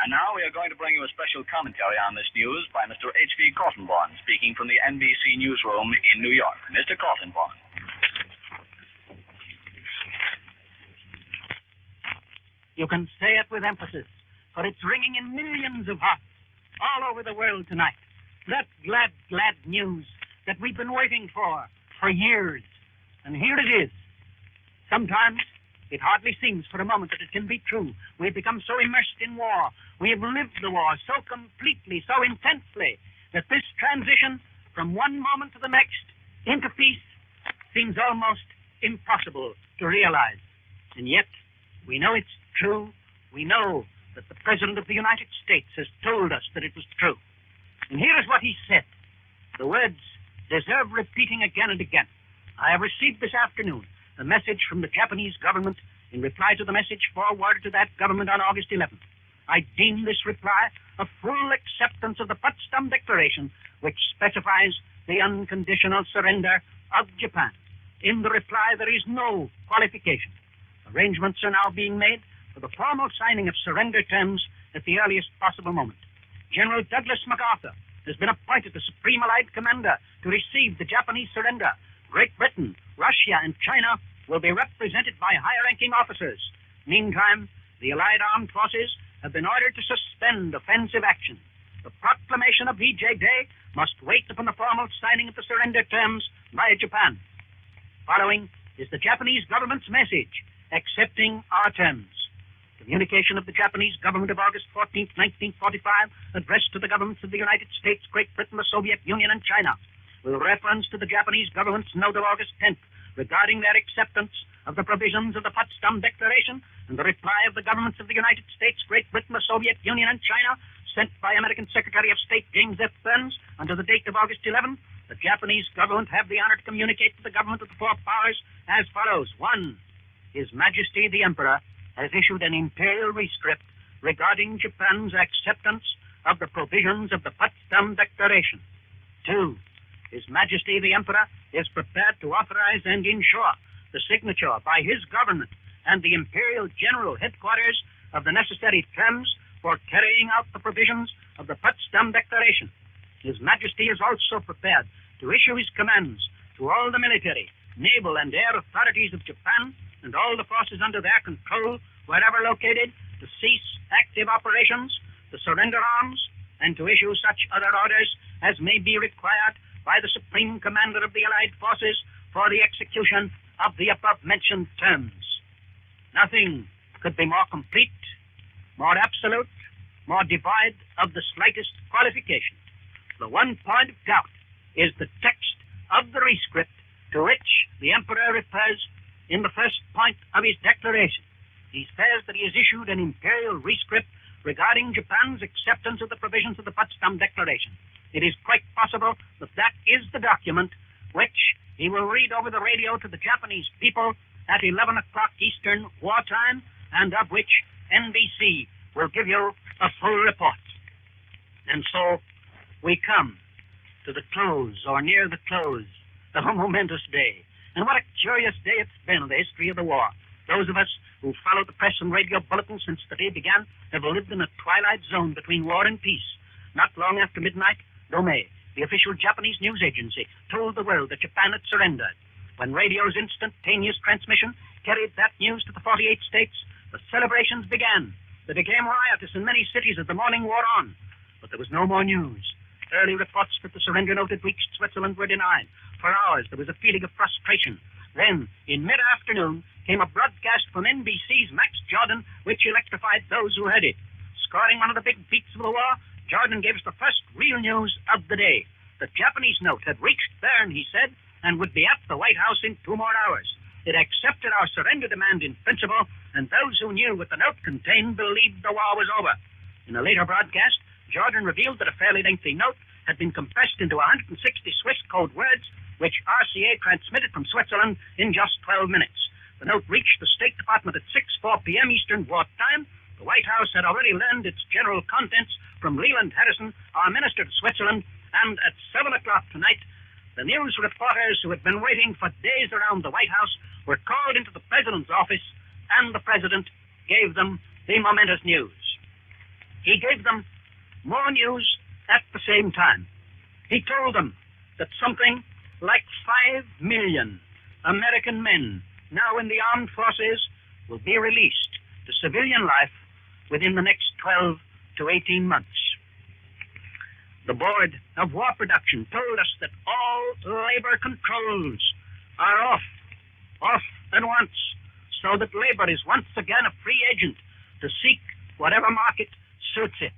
And now we are going to bring you a special commentary on this news by Mr. H.V. Kaltenborn, speaking from the NBC newsroom in New York. Mr. Kaltenborn. You can say it with emphasis, for it's ringing in millions of hearts all over the world tonight. That glad, glad news that we've been waiting for years. And here it is. Sometimes it hardly seems for a moment that it can be true. We've become so immersed in war. We have lived the war so completely, so intensely, that this transition from one moment to the next into peace seems almost impossible to realize. And yet, we know it's true. We know that the President of the United States has told us that it was true. And here is what he said. The words deserve repeating again and again. I have received this afternoon a message from the Japanese government in reply to the message forwarded to that government on August 11th. I deem this reply a full acceptance of the Potsdam Declaration, which specifies the unconditional surrender of Japan. In the reply, there is no qualification. Arrangements are now being made for the formal signing of surrender terms at the earliest possible moment. General Douglas MacArthur has been appointed the Supreme Allied Commander to receive the Japanese surrender. Great Britain, Russia, and China will be represented by high-ranking officers. Meantime, the Allied armed forces have been ordered to suspend offensive action. The proclamation of VJ Day must wait upon the formal signing of the surrender terms by Japan. Following is the Japanese government's message accepting our terms. Communication of the Japanese government of August 14, 1945, addressed to the governments of the United States, Great Britain, the Soviet Union, and China, with reference to the Japanese government's note of August 10th regarding their acceptance of the provisions of the Potsdam Declaration, and the reply of the governments of the United States, Great Britain, the Soviet Union, and China, sent by American Secretary of State James F. Burns under the date of August 11th, the Japanese government have the honor to communicate to the government of the four powers as follows. 1. His Majesty the Emperor has issued an imperial rescript regarding Japan's acceptance of the provisions of the Potsdam Declaration. 2. His Majesty the Emperor is prepared to authorize and ensure the signature by his government and the Imperial General Headquarters of the necessary terms for carrying out the provisions of the Potsdam Declaration. His Majesty is also prepared to issue his commands to all the military, naval, and air authorities of Japan and all the forces under their control, wherever located, to cease active operations, to surrender arms, and to issue such other orders as may be required by the Supreme Commander of the Allied Forces for the execution of the above-mentioned terms. Nothing could be more complete, more absolute, more devoid of the slightest qualification. The one point of doubt is the text of the rescript to which the Emperor refers in the first point of his declaration. He says that he has issued an imperial rescript regarding Japan's acceptance of the provisions of the Potsdam Declaration. It is quite possible that that is the document which he will read over the radio to the Japanese people at 11 o'clock Eastern wartime, and of which NBC will give you a full report. And so we come to the close, or near the close, of a momentous day. And what a curious day it's been in the history of the war. Those of us who followed the press and radio bulletins since the day began have lived in a twilight zone between war and peace. Not long after midnight, Domei, the official Japanese news agency, told the world that Japan had surrendered. When radio's instantaneous transmission carried that news to the 48 states, the celebrations began. They became riotous in many cities as the morning wore on. But there was no more news. Early reports that the surrender note had reached Switzerland were denied. For hours, there was a feeling of frustration. Then, in mid-afternoon, came a broadcast from NBC's Max Jordan, which electrified those who heard it. Scoring one of the big beats of the war, Jordan gave us the first real news of the day. The Japanese note had reached Bern, he said, and would be at the White House in 2 more hours. It accepted our surrender demand in principle, and those who knew what the note contained believed the war was over. In a later broadcast, Jordan revealed that a fairly lengthy note had been compressed into 160 Swiss code words, which RCA transmitted from Switzerland in just 12 minutes. The note reached the State Department at 6:04 p.m. Eastern Wartime. The White House had already learned its general contents from Leland Harrison, our minister to Switzerland, and at 7 o'clock tonight, the news reporters who had been waiting for days around the White House were called into the president's office, and the president gave them the momentous news. he gave them more news at the same time. He told them that something like 5 million American men now in the armed forces will be released to civilian life within the next 12 to 18 months. The Board of War Production told us that all labor controls are off at once, so that labor is once again a free agent to seek whatever market suits it.